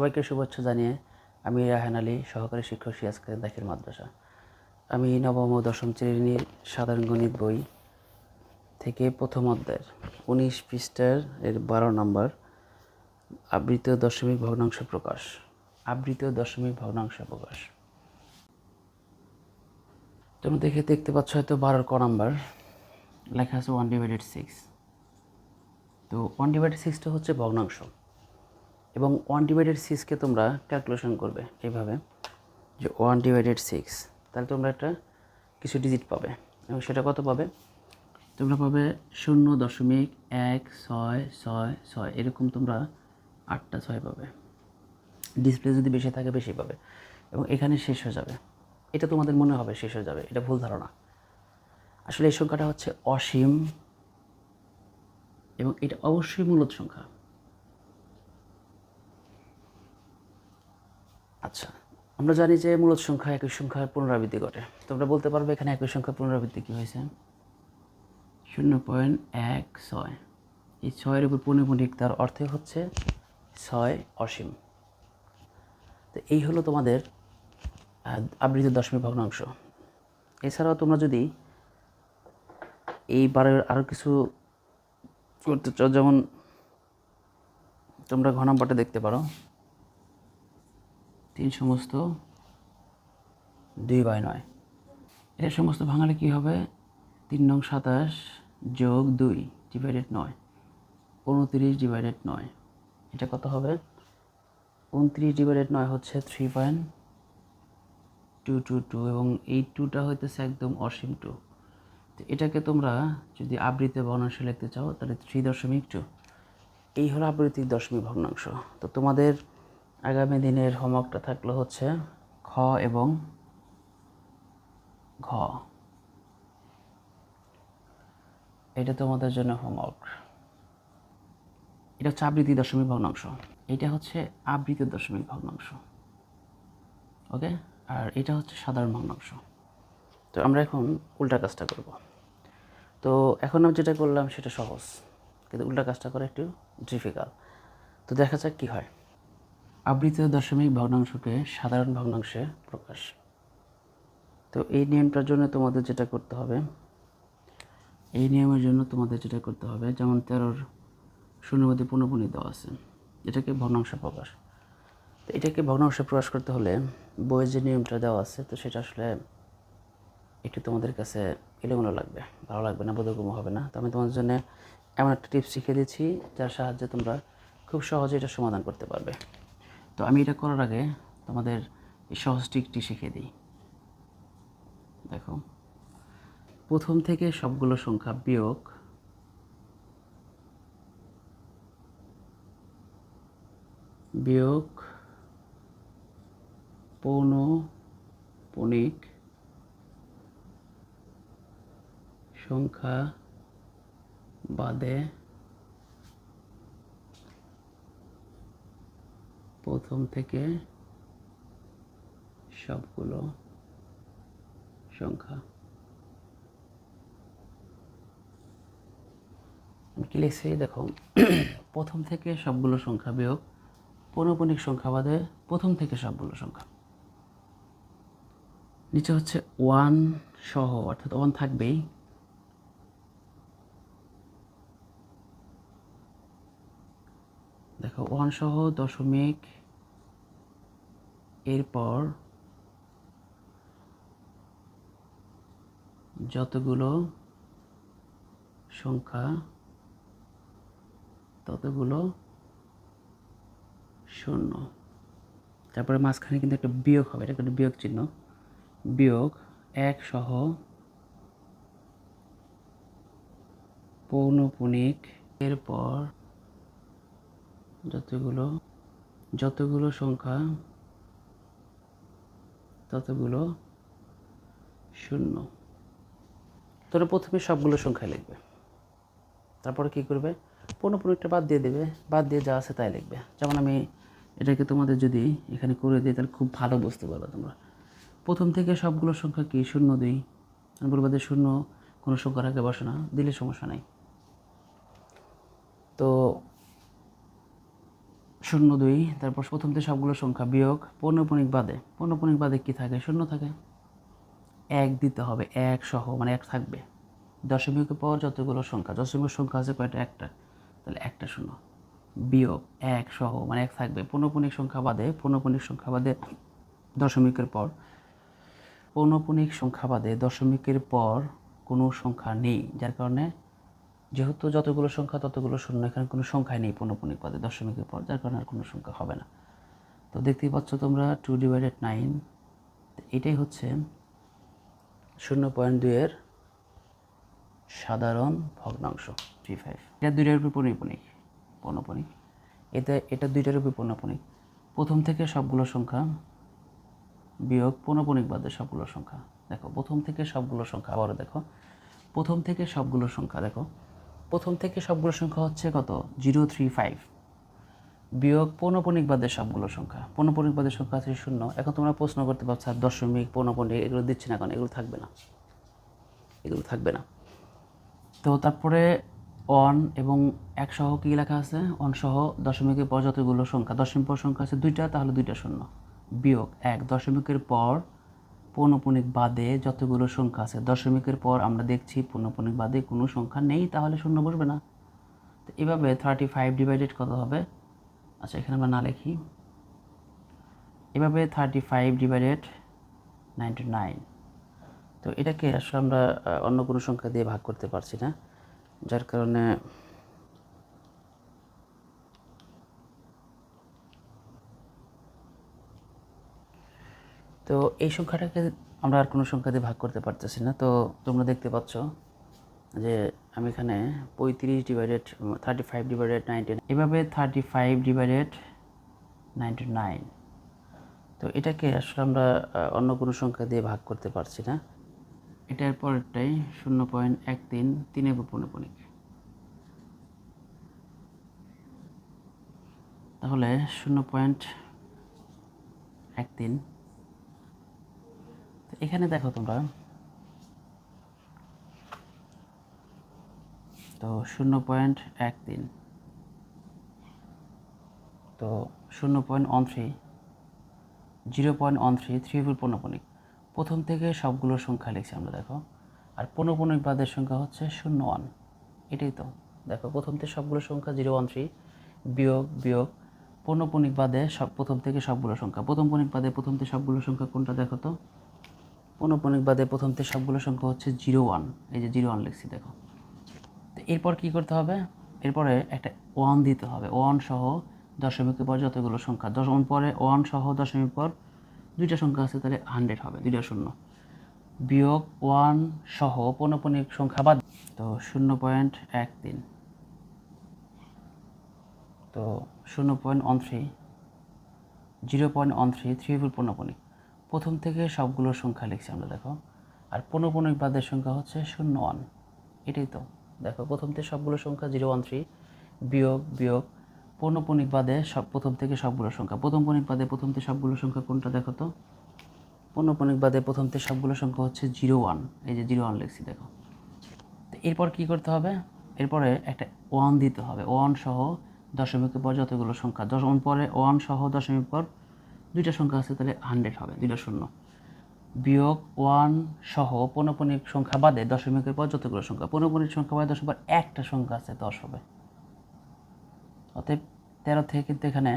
সবাইকে শুভেচ্ছা জানিয়ে আমি রায়হান আলী, সহকারী শিক্ষক সিরাজ দাখিল মাদ্রাসা। আমি নবম ও দশম শ্রেণীর সাধারণ গণিত বই থেকে প্রথম অধ্যায়ের 19 পৃষ্ঠার 12 নম্বর আবৃত দশমিক ভগ্নাংশ প্রকাশ। তোমরা দেখতে পাচ্ছ হয়তো 12 ক নাম্বার লেখা আছে 1/6। তো 1/6টা হচ্ছে ভগ্নাংশ এবং 1/6কে তোমরা ক্যালকুলেশন করবে এইভাবে যে 1/6, তাহলে তোমরা একটা কিছু ডিজিট পাবে এবং সেটা কত পাবে? তোমরা পাবে 0.16666, এরকম তোমরা 8টা 6 পাবে। ডিসপ্লে যদি বেশি থাকে বেশি পাবে এবং এখানে শেষ হয়ে যাবে। এটা তোমাদের মনে হবে শেষ হয়ে যাবে, এটা ভুল ধারণা। আসলে এই সংখ্যাটা হচ্ছে অসীম এবং এটা অবশ্যই মূলদ সংখ্যা। আচ্ছা, আমরা জানি যে মূলদ সংখ্যা একই সংখ্যার পুনরাবৃত্তি ঘটে। তোমরা বলতে পারবে এখানে একই সংখ্যার পুনরাবৃত্তি কী হয়েছে? 0.16। এই 6-এর উপর পৌনঃপুনিক, তার অর্থে হচ্ছে 6 অসীম। তো এই হলো তোমাদের আবৃত দশমিক ভগ্নাংশ। এছাড়াও তোমরা যদি এই বারের আরও কিছু করতে চাও, যেমন তোমরা ঘ নাম্বারটা দেখতে পারো, 3/2/9। এটা সমস্ত ভাঙালে কী হবে? 3 নং 27 যোগ 2 ডিভাইডেড 9, 29/9। এটা কত হবে? 29/9 হচ্ছে 3.222 এবং এই 2টা হইতেছে একদম অসীম 2। তো এটাকে তোমরা যদি আবৃত ভগ্নাংশ লিখতে চাও তাহলে 3.2। এই হলো আবৃত্তিক দশমিক ভগ্নাংশ। তো তোমাদের আগামী দিনের হোমওয়ার্কটা থাকলো হচ্ছে খ এবং ঘ। এটা তোমাদের জন্য হোমওয়ার্ক। এটা হচ্ছে আবৃত্তি দশমিক ভগ্নাংশ, এটা হচ্ছে আবৃত দশমিক ভগ্নাংশ, ওকে। আর এটা হচ্ছে সাধারণ ভগ্নাংশ। তো আমরা এখন উল্টা কাজটা করব। তো এখন আমি যেটা করলাম সেটা সহজ, কিন্তু উল্টা কাজটা করা একটু ডিফিকাল্ট। তো দেখা যাক কী হয়। আবৃত দশমিক ভগ্নাংশকে সাধারণ ভগ্নাংশে প্রকাশ। তো এই নিয়মটার জন্য তোমাদের যেটা করতে হবে, যেমন 13-র 0 পৌনঃপুনিক দেওয়া আছে, এটাকে ভগ্নাংশে প্রকাশ। তো এটাকে ভগ্নাংশে প্রকাশ করতে হলে বইয়ের যে নিয়মটা দেওয়া আছে, তো সেটা আসলে একটু তোমাদের কাছে এলোমেলো লাগবে, ভালো লাগবে না, বোধগম্য হবে না। তো আমি তোমাদের জন্য এমন একটা টিপস শিখিয়ে দিচ্ছি যার সাহায্যে তোমরা খুব সহজে এটা সমাধান করতে পারবে। তো আমি এটা করার আগে তোমাদের এই সহজ ট্রিকটি শিখিয়ে দিই। দেখো, প্রথম থেকে সবগুলো সংখ্যা বিয়োগ পৌনঃপুনিক সংখ্যা বাদে প্রথম থেকে সবগুলো সংখ্যা। আমি কি লিখছি দেখো, প্রথম থেকে সবগুলো সংখ্যা বিয়োগ পৌনঃপুনিক সংখ্যা বাদে প্রথম থেকে সবগুলো সংখ্যা। নিচে হচ্ছে 1 সহ, অর্থাৎ 1 থাকবেই। দেখো 1 সহ দশমিক, এরপর যতগুলো সংখ্যা ততগুলো শূন্য। তারপরে মাঝখানে কিন্তু একটা বিয়োগ হবে, এটা কিন্তু বিয়োগ চিহ্ন, বিয়োগ 1 সহ পৌনঃপুনিক, এরপর যতগুলো সংখ্যা ততগুলো শূন্য। তোমরা প্রথমে সবগুলো সংখ্যা লিখবে, তারপরে কী করবে? পৌনঃপুনিকটা বাদ দিয়ে দেবে, বাদ দিয়ে যা আছে তাই লিখবে। যেমন আমি এটাকে তোমাদের যদি এখানে করে দিই তাহলে খুব ভালো বুঝতে পারবে তোমরা। প্রথম থেকে সবগুলো সংখ্যা কি? 0, 2। আমি বলবো যে 0 কোনো সংখ্যার আগে বসে না, দিলে সমস্যা নেই। তো 0 2, তারপর প্রথম থেকে সবগুলো সংখ্যা বিয়োগ পৌনঃপুনিক বাদে কী থাকে? 0 থাকে। 1 দিতে হবে, 1 সহ, মানে 1 থাকবে। দশমিকের পর যতগুলো সংখ্যা, দশমিক সংখ্যা আছে কয়টা? একটা, তাহলে একটা 0 বিয়োগ 1 সহ, মানে 1 থাকবে। পৌনঃপুনিক সংখ্যা বাদে দশমিকের পর দশমিকের পর কোনো সংখ্যা নেই, যার কারণে যেহেতু যতগুলো সংখ্যা ততগুলো 0, এখানে কোনো সংখ্যাই নেই পৌনঃপুনিক বাদে দশমিকের পর, যার কারণে আর কোনো সংখ্যা হবে না। তো দেখতেই পাচ্ছ তোমরা 2/9, এটাই হচ্ছে 0.2 এর সাধারণ ভগ্নাংশ 35। এটা দুইটার উপর পৌনঃপুনিক, এটা দুইটার উপর পৌনঃপুনিক। প্রথম থেকে সবগুলো সংখ্যা বিয়োগ পৌনঃপুনিক বাদে সবগুলো সংখ্যা। দেখো প্রথম থেকে সবগুলো সংখ্যা, আবারও দেখো প্রথম থেকে সবগুলো সংখ্যা হচ্ছে কত? 035 বিয়োগ পৌনঃপুনিক বাদের সবগুলো সংখ্যা। পৌনঃপুনিক বাদের সংখ্যা আছে 0। এখন তোমরা প্রশ্ন করতে পারছো দশমিক, পৌনঃপুনিক এগুলো দিচ্ছে না, কারণ এগুলো থাকবে না। তো তারপরে 1 এবং 1 সহ কী লেখা আছে? 1 সহ দশমিকের পর যতগুলো সংখ্যা, দশমিক পর সংখ্যা আছে 2টা, তাহলে 2টা 0 বিয়োগ 1 দশমিকের পর পৌনঃপুনিক বাদে যতগুলো সংখ্যা আছে। দশমিকের পর আমরা দেখছি পৌনঃপুনিক বাদে কোনো সংখ্যা নেই, তাহলে 0 বসবে না। তো এভাবে 35 ডিভাইডেড কত হবে? আচ্ছা, এখানে আমরা না লিখি, এভাবে 35 ডিভাইডেড 99। তো এটাকে আসলে আমরা অন্য কোনো সংখ্যা দিয়ে ভাগ করতে পারছি না, যার কারণে তো এই সংখ্যাটাকে আমরা আর কোনো সংখ্যা দিয়ে ভাগ করতে পারতেছি না। তো তোমরা দেখতে পাচ্ছ যে আমি এখানে 35 ডিভাইডেড 99, এভাবে 35 ডিভাইডেড 99। তো এটাকে আসলে আমরা অন্য কোনো সংখ্যা দিয়ে ভাগ করতে পারছি না। এটার পরেরটাই 0.13, 3-এর উপর পৌনঃপুনিক। তাহলে 0.13, এখানে দেখো তোমরা, তো 0.13, তো 0.13, 3 উপর পৌনঃপুনিক। প্রথম থেকে সবগুলো সংখ্যা লিখছি আমরা, দেখো। আর পৌনঃপুনিক বাদের সংখ্যা হচ্ছে 01, এটাই তো। দেখো প্রথম থেকে সবগুলো সংখ্যা 013 বিয়োগ পৌনঃপুনিক বাদে প্রথম থেকে সবগুলো সংখ্যা। পৌনঃপুনিক বাদে প্রথম থেকে সবগুলো সংখ্যা কোনটা দেখো তো? পৌনঃপুনিক বাদে প্রথম থেকে সবগুলো সংখ্যা হচ্ছে 01, এই যে 01 লিখছি, দেখো। তো এরপর কী করতে হবে? এরপরে একটা 1 দিতে হবে। 1 সহ দশমিকের পর যতগুলো সংখ্যা, 1 পরে 1 সহ দশমিক পর 2টা সংখ্যা আছে, তাহলে 100 হবে, 2টা 0 বিয়োগ 1 সহ পৌনঃপুনিক সংখ্যা বাদ, তো 0.13, তো 0.13, 3 উপর পৌনঃপুনিক। প্রথম থেকে সবগুলো সংখ্যা লিখছি আমরা, দেখো। আর পৌনঃপুনিক বাদের সংখ্যা হচ্ছে 01, এটাই তো। দেখো প্রথম থেকে সবগুলো সংখ্যা 013 বিয়োগ পৌনঃপুনিক বাদে প্রথম থেকে সবগুলো সংখ্যা। পৌনঃপুনিক বাদে প্রথম থেকে সবগুলো সংখ্যা কোনটা দেখো তো? পৌনঃপুনিক বাদে প্রথম থেকে সবগুলো সংখ্যা হচ্ছে 01, এই যে 01 লিখছি, দেখো। তো এরপর কী করতে হবে? এরপরে একটা 1 দিতে হবে। 1 সহ দশমিকের পর যতগুলো সংখ্যা, 1 পরে 1 সহ দশমিক পর 2টা সংখ্যা আছে, তাহলে 100 হবে, 2টা 0 বিয়োগ 1 সহ পৌনঃপুনিক সংখ্যা বাদে দশমিকের পর যতগুলো সংখ্যা। পৌনঃপুনিক সংখ্যা বাদে দশমিকের পর একটা সংখ্যা আছে, 10 হবে। অতএব 13 থেকে কিন্তু এখানে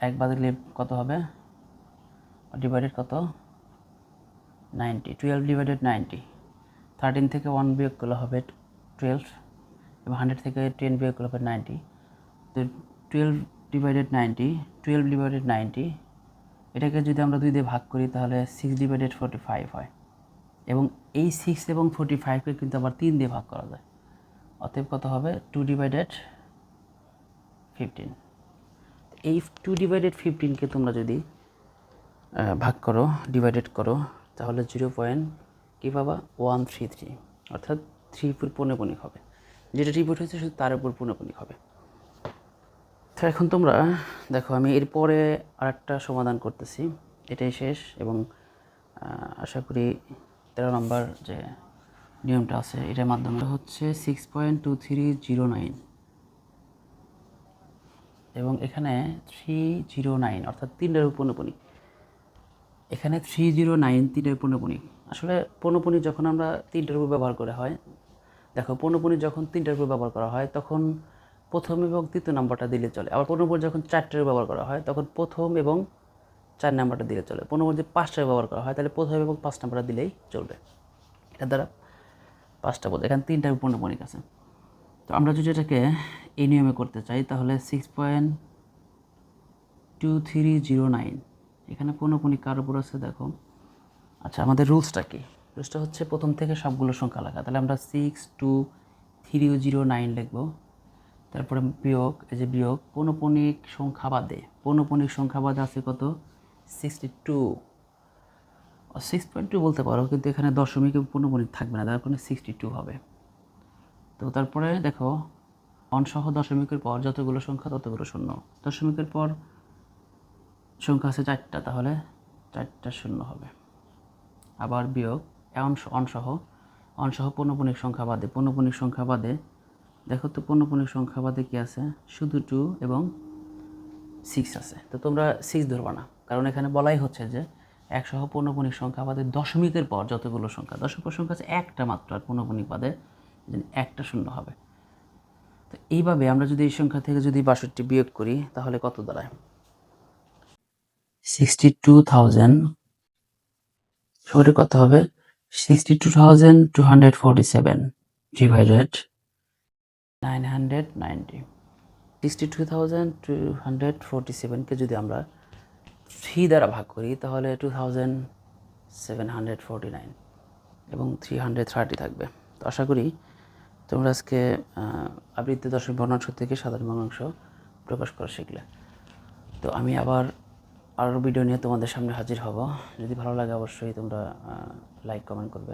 1 বাদ দিলে কত হবে? ডিভাইডেড কত? 90, 12 ডিভাইডেড 90। 13 থেকে 1 বিয়োগ করলে হবে 12, এবং 100 থেকে 10 বিয়োগ করলে হবে 90। তো 12 ডিভাইডেড 90, এটাকে যদি আমরা 2 দিয়ে ভাগ করি তাহলে 6 ডিভাইডেড 45 হয়, এবং এই 6 এবং 45কে কিন্তু আবার 3 দিয়ে ভাগ করা যায়। অতএব কত হবে? 2 ডিভাইডেড 15। এই 2 ডিভাইডেড 15কে তোমরা যদি ভাগ করো, ডিভাইডেড করো, তাহলে 0.133, অর্থাৎ 3 উপর পৌনঃপুনিক হবে। যেটা রিপিট হয়েছে শুধু তার উপর পৌনঃপুনিক হবে। তো এখন তোমরা দেখো, আমি এরপরে আরেকটা সমাধান করতেছি, এটাই শেষ, এবং আশা করি 13 নম্বর যে নিয়মটা আছে এটার মাধ্যমে হচ্ছে 6.2309। এবং এখানে 309 অর্থাৎ 3-এর পৌনঃপুনি। এখানে 309 3-এর পৌনঃপুনি। আসলে পৌনঃপুনি যখন আমরা 3-টের উপর ব্যবহার করা হয়, দেখো পৌনঃপুনি যখন 3-টের উপর ব্যবহার করা হয় তখন প্রথম এবং তৃতীয় নাম্বারটা দিলে চলে। আবার পৌনঃপুনি যখন 4-টের ব্যবহার করা হয় তখন প্রথম এবং 4 নাম্বারটা দিলে চলে। পৌনঃপুনি যদি 5-টার ব্যবহার করা হয় তাহলে প্রথম এবং 5 নাম্বারটা দিলেই চলবে। এটা দ্বারা 5টা বোঝায়। এখানে 3টা পৌনঃপুনিক আছে। তো আমরা যদি এটাকে এই নিয়মে করতে চাই তাহলে 6.2309 এখানে পৌনঃপুনিক কার উপর আছে দেখো। আচ্ছা, আমাদের রুলসটা কি? রুলসটা হচ্ছে প্রথম থেকে সবগুলো সংখ্যা লেখা। তাহলে আমরা 62309 লিখব। তারপরে বিয়োগ, এই যে বিয়োগ পৌনঃপুনিক সংখ্যা বাদে। পৌনঃপুনিক সংখ্যা বাদে আছে কত? 62। 6.2 বলতে পারো, কিন্তু এখানে দশমিক এবং পৌনঃপুনিক থাকবে না, তার কারণে 62 হবে। তো তারপরে দেখো অনসহ দশমিকের পর যতগুলো সংখ্যা ততগুলো শূন্য। দশমিকের পর সংখ্যা আছে 4টা, তাহলে 4টা শূন্য হবে। আবার বিয়োগ অনসহ পৌনঃপুনিক সংখ্যা বাদে। পৌনঃপুনিক সংখ্যা বাদে দেখো তো পৌনঃপুনিক সংখ্যা বাদে কি আছে? শুধু 2 এবং 6 আছে। তো তোমরা 6 ধরবা না, কারণ এখানে বলাই হচ্ছে যে একসহ পৌনঃপুনিক সংখ্যা বাদে দশমিকের পর যতগুলো সংখ্যা। দশমিক সংখ্যা আছে একটা মাত্র, আর পৌনঃপুনিক বাদে একটা শূন্য হবে। তো এইভাবে আমরা যদি এই সংখ্যা থেকে যদি 62 বিয়োগ করি তাহলে কত দাঁড়ায়? 62,000 সরে কত হবে? 62,247 ডিভাইডেড 990। 62,247কে যদি আমরা 3 দ্বারা ভাগ করি তাহলে 2,749 এবং 330 থাকবে। তো আশা করি তোমরা আজকে আবৃত্তি দশমিক ভগ্নাংশ থেকে সাধারণ ভগ্নাংশ প্রকাশ করা শিখলে। তো আমি আবার আরও ভিডিও নিয়ে তোমাদের সামনে হাজির হব। যদি ভালো লাগে অবশ্যই তোমরা লাইক কমেন্ট করবে,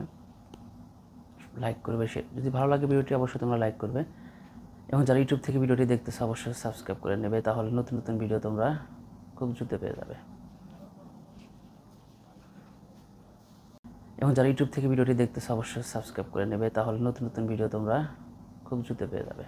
যদি ভালো লাগে ভিডিওটি অবশ্যই তোমরা লাইক করবে, এবং যারা ইউটিউব থেকে ভিডিওটি দেখতেছো অবশ্যই সাবস্ক্রাইব করে নেবে, তাহলে নতুন নতুন ভিডিও তোমরা খুব দ্রুত পেয়ে যাবে। এবং যারা ইউটিউব থেকে ভিডিওটি দেখতেছো অবশ্যই সাবস্ক্রাইব করে নেবে, তাহলে নতুন নতুন ভিডিও তোমরা খুব দ্রুত পেয়ে যাবে।